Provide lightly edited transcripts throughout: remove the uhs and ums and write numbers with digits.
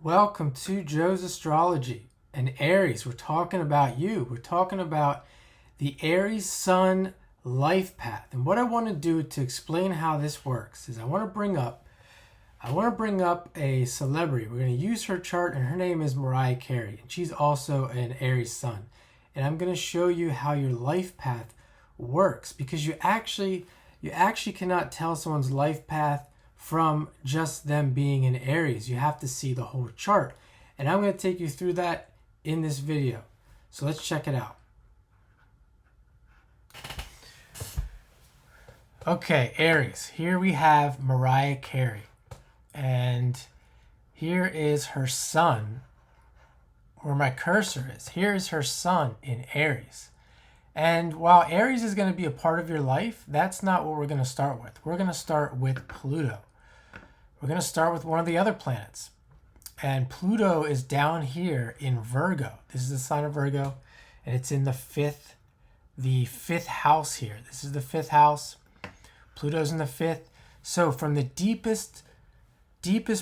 Welcome to Joe's Astrology and Aries. We're talking about you. We're talking about the Aries Sun life path. And what I want to do to explain how this works is I want to bring up a celebrity. We're going to use her chart, and her name is Mariah Carey, and she's also an Aries Sun. And I'm going to show you how your life path works, because you actually cannot tell someone's life path from just them being in Aries. You have to see the whole chart. And I'm going to take you through that in this video. So let's check it out. Okay, Aries. Here we have Mariah Carey. And here is her sun, where my cursor is. Here is her sun in Aries. And while Aries is going to be a part of your life, that's not what we're going to start with. We're going to start with Pluto. We're going to start with one of the other planets. And Pluto is down here in Virgo. This is the sign of Virgo, and it's in the fifth house here. This is the fifth house. Pluto's in the fifth. So from the deepest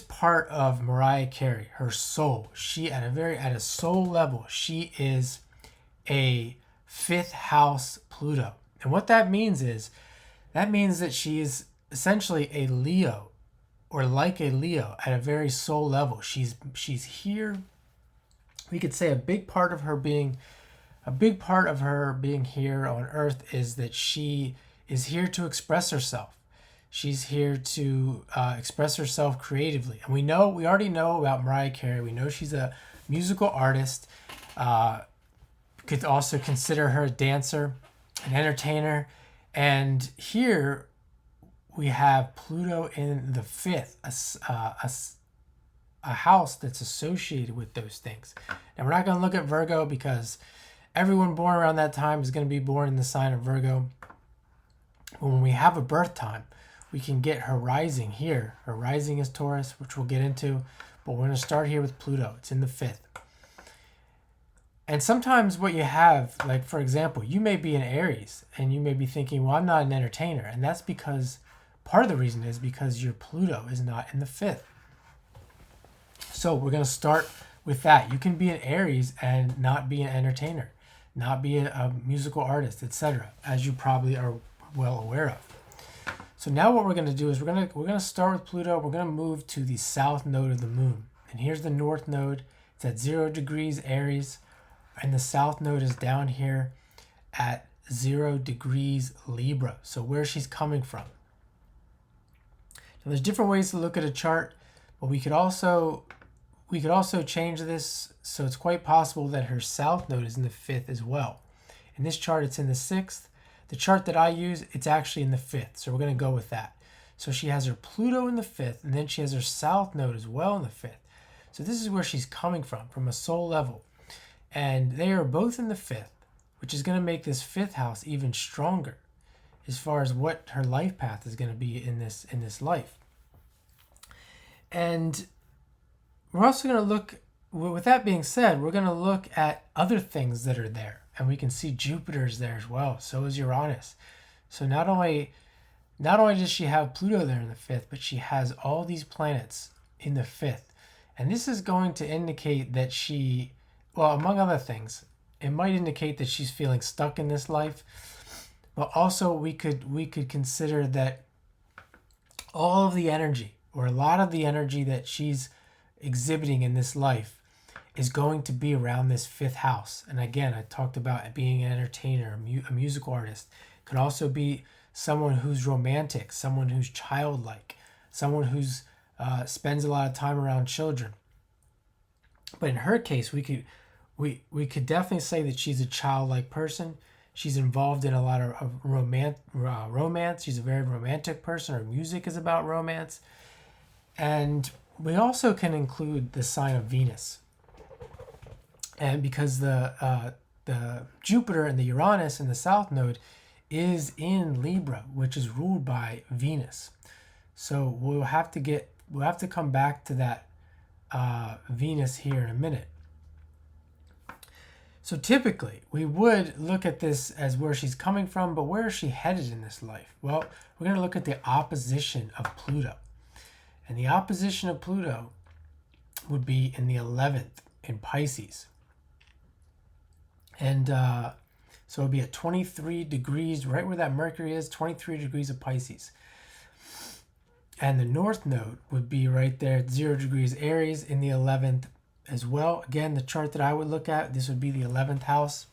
part of Mariah Carey, her soul, she at a soul level, she is a fifth house Pluto. And what that means is, that she is essentially a Leo, or like a Leo at a very soul level. She's here. We could say a big part of her being here on Earth is that she is here to express herself. She's here to express herself creatively. And we already know about Mariah Carey. We know she's a musical artist. Could also consider her a dancer, an entertainer. And here we have Pluto in the fifth, a house that's associated with those things. Now, we're not going to look at Virgo because everyone born around that time is going to be born in the sign of Virgo. But when we have a birth time, we can get her rising here. Her rising is Taurus, which we'll get into. But we're going to start here with Pluto. It's in the fifth. And sometimes what you have, like, for example, you may be an Aries and you may be thinking, well, I'm not an entertainer. And that's because part of the reason is because your Pluto is not in the fifth. So we're going to start with that. You can be an Aries and not be an entertainer, not be a musical artist, etc., as you probably are well aware of. So now what we're going to do is we're going to start with Pluto. We're going to move to the south node of the moon. And here's the north node. It's at 0 degrees Aries. And the south node is down here at 0 degrees Libra. So where she's coming from. Now, there's different ways to look at a chart, but we could also change this. So it's quite possible that her south node is in the fifth as well. In this chart, it's in the sixth. The chart that I use, it's actually in the fifth. So we're going to go with that. So she has her Pluto in the fifth, and then she has her south node as well in the fifth. So this is where she's coming from a soul level. And they are both in the fifth, which is going to make this fifth house even stronger as far as what her life path is going to be in this life. And we're also going to look, with that being said, we're going to look at other things that are there. And we can see Jupiter's there as well. So is Uranus. So not only does she have Pluto there in the fifth, but she has all these planets in the fifth. And this is going to indicate that she, well, among other things, it might indicate that she's feeling stuck in this life. But also we could consider that all of the energy, or a lot of the energy that she's exhibiting in this life, is going to be around this fifth house. And again, I talked about being an entertainer, a musical artist. It could also be someone who's romantic, someone who's childlike, someone who's spends a lot of time around children. But in her case, we could definitely say that she's a childlike person. She's involved in a lot of romance. She's a very romantic person. Her music is about romance. And we also can include the sign of Venus. And because the Jupiter and the Uranus in the south node is in Libra, which is ruled by Venus. So we'll have to come back to that Venus here in a minute. So typically, we would look at this as where she's coming from, but where is she headed in this life? Well, we're going to look at the opposition of Pluto. And the opposition of Pluto would be in the 11th in Pisces. And so it would be at 23 degrees, right where that Mercury is, 23 degrees of Pisces. And the North Node would be right there at 0 degrees Aries in the 11th as well. Again, the chart that I would look at, this would be the 11th house.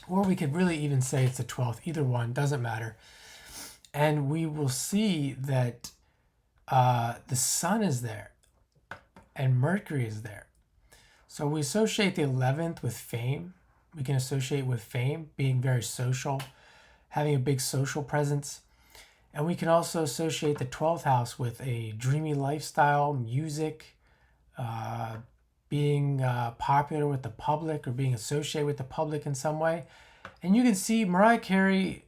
Or we could really even say it's the 12th. Either one, doesn't matter. And we will see that the Sun is there and Mercury is there. So we associate the 11th with fame. We can associate with fame, being very social, having a big social presence. And we can also associate the 12th house with a dreamy lifestyle, music, being popular with the public or being associated with the public in some way. And you can see Mariah Carey,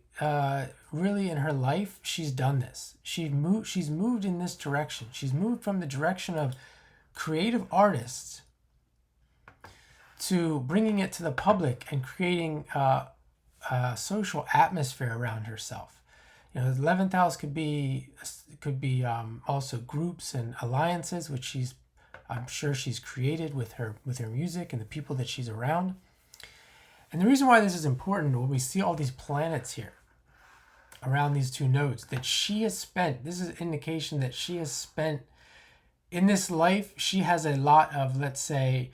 really in her life, she's done this. She's moved in this direction. She's moved from the direction of creative artists to bringing it to the public and creating a social atmosphere around herself. You know, the 11th house could be also groups and alliances, which I'm sure she's created with her music and the people that she's around. And the reason why this is important, when we see all these planets here around these two nodes, that she has spent, this is an indication that she has spent in this life, she has a lot of, let's say,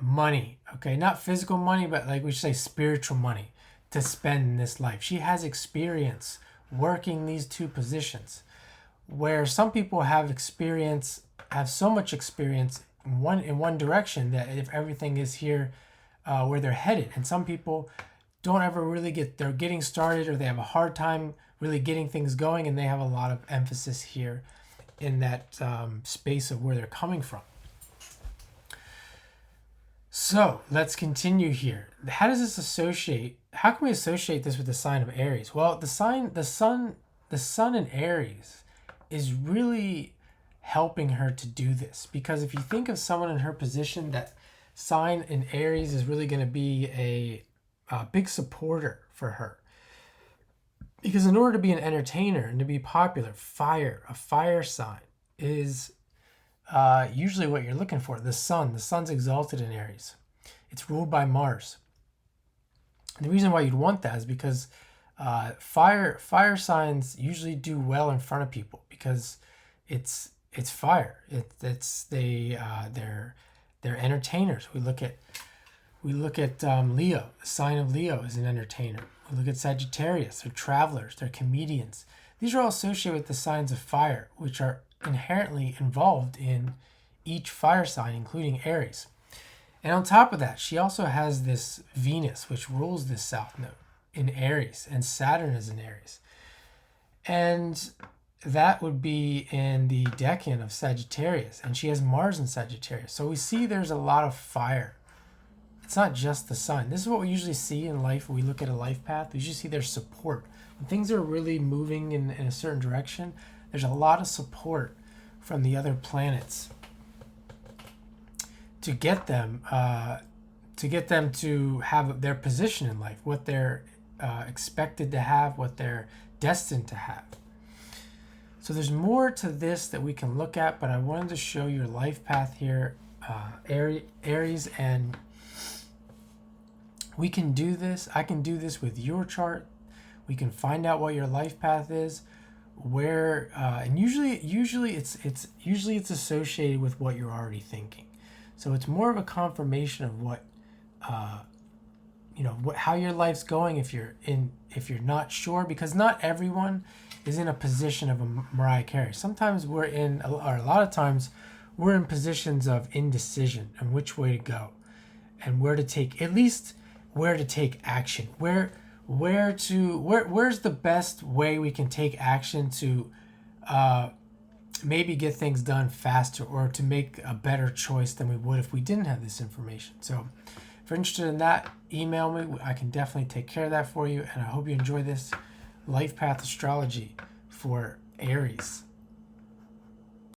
money, okay? Not physical money, but like we should say spiritual money to spend in this life. She has experience working these two positions, where some people have so much experience in one direction that if everything is here where they're headed, and some people don't ever really they're getting started, or they have a hard time really getting things going, and they have a lot of emphasis here in that space of where they're coming from. So let's continue here. How does this associate? How can we associate this with the sign of Aries? Well, the sun in Aries is really helping her to do this, because if you think of someone in her position, that sign in Aries is really going to be a big supporter for her. Because in order to be an entertainer and to be popular, a fire sign is usually what you're looking for. The sun's exalted in Aries. It's ruled by Mars. And the reason why you'd want that is because fire signs usually do well in front of people, because it's fire. They're entertainers. We look at Leo. The sign of Leo is an entertainer. We look at Sagittarius. They're travelers. They're comedians. These are all associated with the signs of fire, which are inherently involved in each fire sign, including Aries. And on top of that, she also has this Venus, which rules this south node in Aries, and Saturn is in Aries. And that would be in the decan of Sagittarius, and she has Mars in Sagittarius. So we see there's a lot of fire. It's not just the sun. This is what we usually see in life when we look at a life path. We usually see there's support. When things are really moving in a certain direction, there's a lot of support from the other planets to get them to have their position in life, what they're expected to have, what they're destined to have. So there's more to this that we can look at, but I wanted to show your life path here, Aries, and we can do this. I can do this with your chart. We can find out what your life path is, where, and usually it's associated with what you're already thinking. So it's more of a confirmation of what, how your life's going if you're not sure, because not everyone is in a position of a Mariah Carey. Sometimes a lot of times we're in positions of indecision and which way to go, and where to take action. Where's the best way we can take action to maybe get things done faster, or to make a better choice than we would if we didn't have this information. So if you're interested in that, email me. I can definitely take care of that for you, and I hope you enjoy this life path astrology for Aries.